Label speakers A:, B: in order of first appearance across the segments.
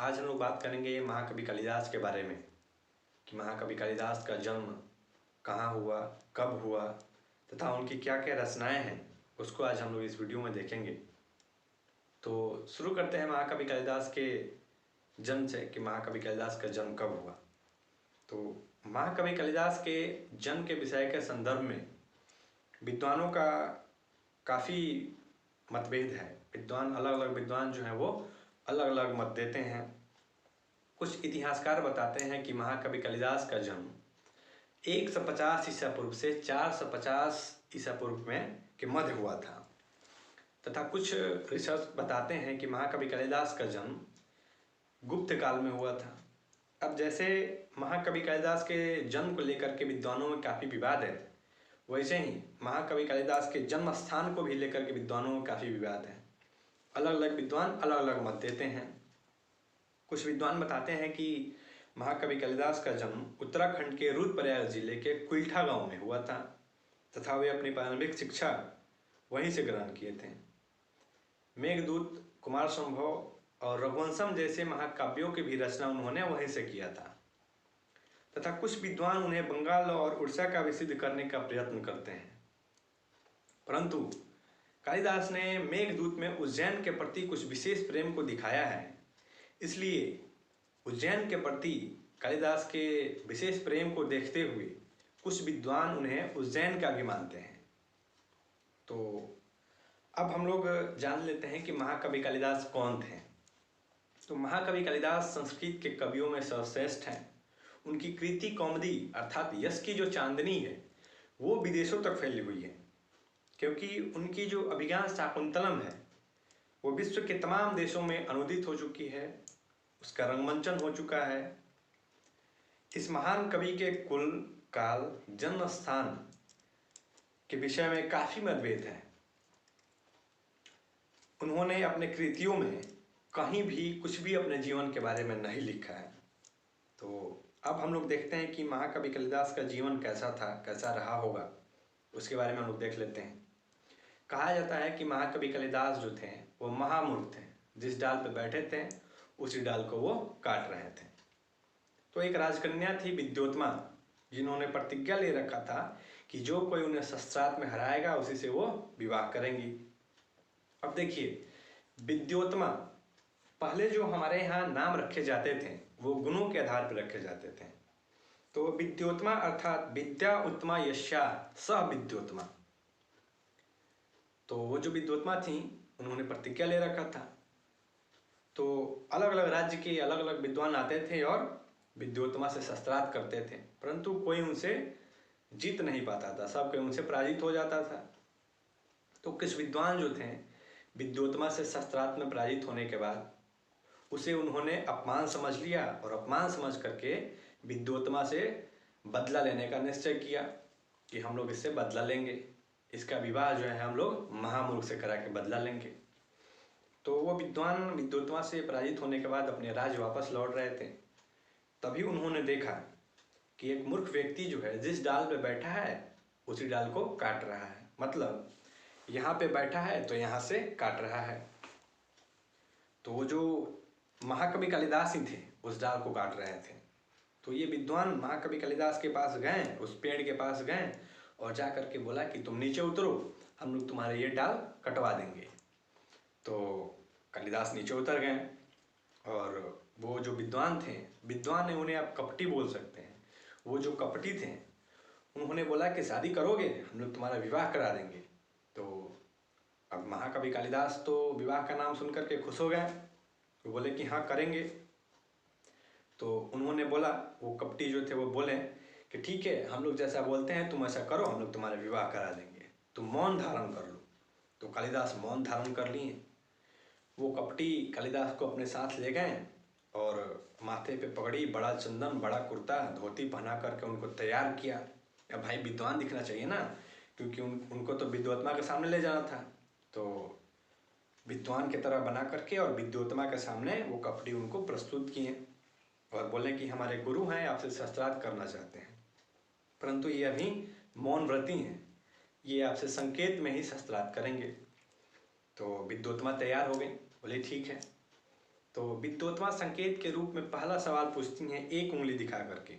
A: आज हम लोग बात करेंगे महाकवि कालिदास के बारे में कि महाकवि कालिदास का जन्म कहाँ हुआ, कब हुआ तथा उनकी क्या क्या रचनाएं हैं, उसको आज हम लोग इस वीडियो में देखेंगे। तो शुरू करते हैं महाकवि कालिदास के जन्म से कि महाकवि कालिदास का जन्म कब हुआ। तो महाकवि कालिदास के जन्म के विषय के संदर्भ में विद्वानों का काफ़ी मतभेद है। अलग अलग विद्वान जो हैं वो अलग अलग मत देते हैं। कुछ इतिहासकार बताते हैं कि महाकवि कालिदास का जन्म 150 ईसा पूर्व से 450 ईसा पूर्व में के मध्य हुआ था तथा कुछ रिसर्च बताते हैं कि महाकवि कालिदास का जन्म गुप्त काल में हुआ था। अब जैसे महाकवि कालिदास के जन्म को लेकर के विद्वानों में काफ़ी विवाद है, वैसे ही महाकवि कालिदास के जन्म स्थान को भी लेकर के विद्वानों में काफ़ी विवाद है। अलग अलग विद्वान अलग अलग मत देते हैं। कुछ विद्वान बताते हैं कि महाकवि कालिदास का जन्म उत्तराखंड के रुद्रप्रयाग जिले के कुल्ठा गांव में हुआ था तथा वे अपनी प्रारंभिक शिक्षा वहीं से ग्रहण किए थे। मेघदूत, कुमार संभव और रघुवंशम जैसे महाकाव्यों की भी रचना उन्होंने वहीं से किया था तथा कुछ विद्वान उन्हें बंगाल और उड़ीसा का भी सिद्ध करने का प्रयत्न करते हैं। परंतु कालिदास ने मेघदूत में उज्जैन के प्रति कुछ विशेष प्रेम को दिखाया है, इसलिए उज्जैन के प्रति कालिदास के विशेष प्रेम को देखते हुए कुछ विद्वान उन्हें उज्जैन का भी मानते हैं। तो अब हम लोग जान लेते हैं कि महाकवि कालिदास कौन थे। तो महाकवि कालिदास संस्कृत के कवियों में सर्वश्रेष्ठ हैं। उनकी कृति कौमुदी अर्थात यश की जो चांदनी है वो विदेशों तक फैली हुई है, क्योंकि उनकी जो अभिज्ञान शाकुंतलम है वो विश्व के तमाम देशों में अनुदित हो चुकी है, उसका रंगमंचन हो चुका है। इस महान कवि के कुल, काल, जन्म स्थान के विषय में काफ़ी मतभेद है। उन्होंने अपने कृतियों में कहीं भी कुछ भी अपने जीवन के बारे में नहीं लिखा है। तो अब हम लोग देखते हैं कि महाकवि कालिदास का जीवन कैसा था, कैसा रहा होगा, उसके बारे में हम लोग देख लेते हैं। कहा जाता है कि महाकवि कालिदास जो थे वो महामूर्ख थे। जिस डाल पर बैठे थे उसी डाल को वो काट रहे थे। तो एक राजकन्या थी विद्योत्मा, जिन्होंने प्रतिज्ञा ले रखा था कि जो कोई उन्हें शस्त्रास्त्र में हराएगा उसी से वो विवाह करेंगी। अब देखिए, विद्योत्मा, पहले जो हमारे यहाँ नाम रखे जाते थे वो गुणों के आधार पर रखे जाते थे। तो विद्योत्मा अर्थात विद्या उत्तमा यस्या स विद्योत्मा। तो वो जो विद्योत्मा थी उन्होंने प्रतिज्ञा ले रखा था। तो अलग अलग राज्य के अलग अलग विद्वान आते थे और विद्योत्मा से शस्त्रास्त्र करते थे, परंतु कोई उनसे जीत नहीं पाता था, सब कोई उनसे पराजित हो जाता था। तो कुछ विद्वान जो थे विद्योत्मा से शस्त्रास्त्र में पराजित होने के बाद उसे उन्होंने अपमान समझ लिया और अपमान समझ करके विद्योत्मा से बदला लेने का निश्चय किया कि हम लोग इससे बदला लेंगे, इसका विवाह जो है हम लोग महामूर्ख से करा के बदला लेंगे। तो वो विद्वान विद्योत्मा से पराजित होने के बाद अपने राज्य वापस लौट रहे थे। तभी उन्होंने देखा कि एक मूर्ख व्यक्ति जो है जिस डाल पे बैठा है उसी डाल को काट रहा है, मतलब यहाँ पे बैठा है तो यहाँ से काट रहा है। तो वो जो महाकवि कालिदास ही थे उस डाल को काट रहे थे। तो ये विद्वान महाकवि कालिदास के पास गए, उस पेड़ के पास गए और जा करके बोला कि तुम नीचे उतरो, हम लोग तुम्हारे ये डाल कटवा देंगे। तो कालिदास नीचे उतर गए और वो जो विद्वान थे, विद्वान ने उन्हें आप कपटी बोल सकते हैं, वो जो कपटी थे उन्होंने बोला कि शादी करोगे, हम लोग तुम्हारा विवाह करा देंगे। तो अब महाकवि कालिदास तो विवाह का नाम सुन करके खुश हो गए, वो बोले कि हाँ करेंगे। तो उन्होंने बोला, वो कपटी जो थे वो बोले कि ठीक है, हम लोग जैसा बोलते हैं तुम ऐसा करो, हम लोग तुम्हारा विवाह करा देंगे, तुम मौन धारण कर लो। तो कालिदास मौन धारण कर लिए। वो कपटी कालिदास को अपने साथ ले गए और माथे पे पगड़ी, बड़ा चंदन, बड़ा कुर्ता, धोती पहना करके उनको तैयार किया। अब भाई विद्वान दिखना चाहिए ना, क्योंकि उनको तो विद्योत्मा के सामने ले जाना था। तो विद्वान की तरह बना करके और विद्योत्मा के सामने वो कपटी उनको प्रस्तुत किए और बोले कि हमारे गुरु हैं, आपसे शस्त्रास्त्र करना चाहते हैं, परंतु ये अभी मौन व्रती हैं, ये आपसे संकेत में ही शस्त्रास्त्र करेंगे। तो विद्योत्मा तैयार हो गई, बोले ठीक है। तो विद्योत्मा संकेत के रूप में पहला सवाल पूछती हैं एक उंगली दिखा करके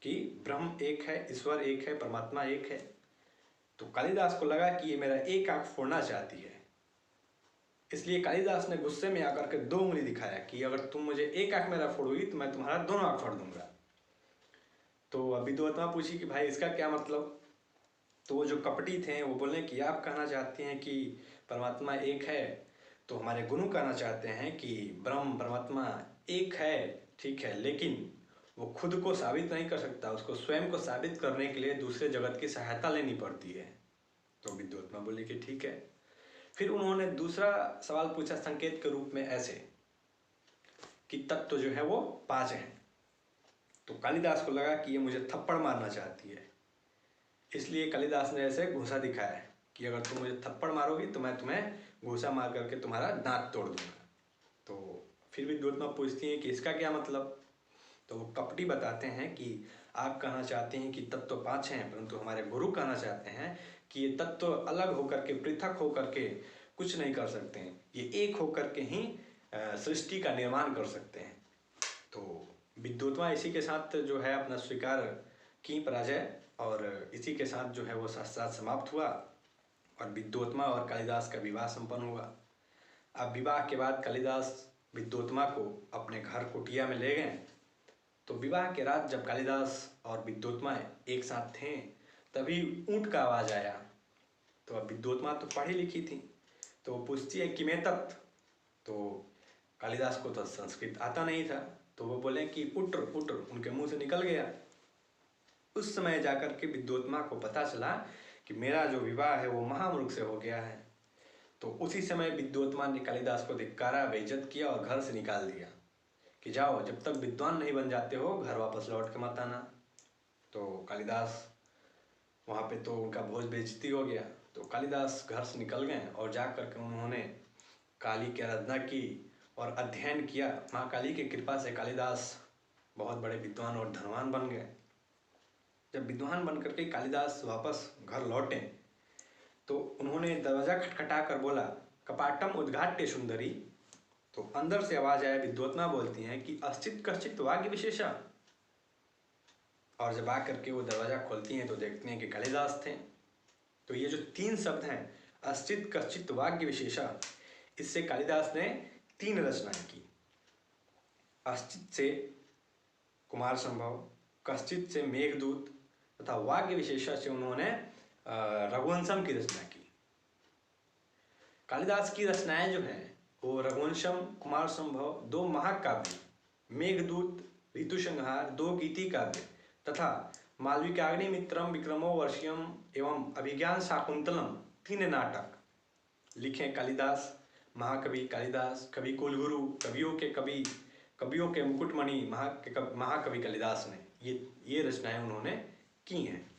A: कि ब्रह्म एक है, ईश्वर एक है, परमात्मा एक है। तो कालिदास को लगा कि ये मेरा एक आंख फोड़ना चाहती है, इसलिए कालिदास ने गुस्से में आकर के दो उंगली दिखाया कि अगर तुम मुझे एक आंख मेरा फोड़ोगी तो मैं तुम्हारा दोनों आंख फोड़ दूंगा। तो विद्योत्मा पूछी कि भाई इसका क्या मतलब। तो वो जो कपटी थे वो बोले कि आप कहना चाहते हैं कि परमात्मा एक है, तो हमारे गुरु कहना चाहते हैं कि ब्रह्म परमात्मा एक है, ठीक है, लेकिन वो खुद को साबित नहीं कर सकता, उसको स्वयं को साबित करने के लिए दूसरे जगत की सहायता लेनी पड़ती है। तो विद्योत्मा बोले कि ठीक है। फिर उन्होंने दूसरा सवाल पूछा संकेत के रूप में ऐसे कि तत्व जो है वो 5 हैं। तो कालिदास को लगा कि ये मुझे थप्पड़ मारना चाहती है, इसलिए कालिदास ने ऐसे घूंसा दिखाया कि अगर तुम मुझे थप्पड़ मारोगी तो मैं तुम्हें घूंसा मार करके तुम्हारा दांत तोड़ दूंगा। तो फिर विद्योत्मा पूछती हैं कि इसका क्या मतलब। तो वो कपटी बताते हैं कि आप कहना चाहते हैं कि तत्व 5 हैं, परंतु हमारे गुरु कहना चाहते हैं कि ये तत्व अलग होकर के, पृथक होकर के कुछ नहीं कर सकते हैं, ये एक होकर के ही सृष्टि का निर्माण कर सकते हैं। तो विद्योत्मा इसी के साथ जो है अपना स्वीकार की पराजय, और इसी के साथ जो है वो शास्त्रार्थ समाप्त हुआ और विद्योत्मा और कालिदास का विवाह संपन्न हुआ। अब विवाह के बाद कालिदास विद्योत्मा को अपने घर कुटिया में ले गए। तो विवाह के रात जब कालिदास और विद्योत्मा एक साथ थे तभी ऊंट का आवाज आया। तो अब विद्योत्मा तो पढ़ी लिखी थी, तो वो पूछती है कि मैं तत्। तो कालिदास को तो संस्कृत आता नहीं था, तो वो बोले कि उट्र उट्र, उनके मुंह से निकल गया। उस समय जाकर के विद्योत्मा को पता चला कि मेरा जो विवाह है वो महामूर्ख से हो गया है। तो उसी समय विद्योत्मा ने कालिदास को धिक्कारा, बेइज्जत किया और घर से निकाल दिया कि जाओ, जब तक विद्वान नहीं बन जाते हो घर वापस लौट के मत आना। तो कालिदास वहाँ पे तो उनका भोज बेइज्जती हो गया। तो कालिदास घर से निकल गए और जा कर के उन्होंने काली की आराधना की और अध्ययन किया। माँ काली की कृपा से कालिदास बहुत बड़े विद्वान और धनवान बन गए। जब विद्वान बन करके कालिदास वापस घर लौटे तो उन्होंने दरवाजा खटखटा कर बोला, कपाटम उद्घाट्य सुंदरी। तो अंदर से आवाज आया, विद्योत्मा बोलती हैं कि अस्तित कश्चित वाग्य विशेषा। और जब आकर के वो दरवाजा खोलती हैं तो देखते हैं कि कालिदास थे। तो ये जो 3 शब्द हैं, अस्तित कश्चित वाग्य विशेषा, इससे कालिदास ने 3 रचनाएं की। अस्तित से कुमार संभव, कश्चित से मेघदूत तथा वाग्य विशेषा से उन्होंने रघुवंशम की रचना की। कालिदास की रचनाएं जो हैं वो रघुवंशम, कुमार संभव 2 महाकाव्य, मेघदूत, ऋतुसंहार 2 गीति काव्य तथा मालविकाग्निमित्रम, विक्रमो वर्षियम एवं अभिज्ञान शाकुंतलम 3 नाटक लिखे कालिदास। महाकवि कालिदास, कवि कुलगुरु, कवियों के कवि, कवियों के मुकुटमणि महाकवि कालिदास ने ये रचनाएं उन्होंने की हैं।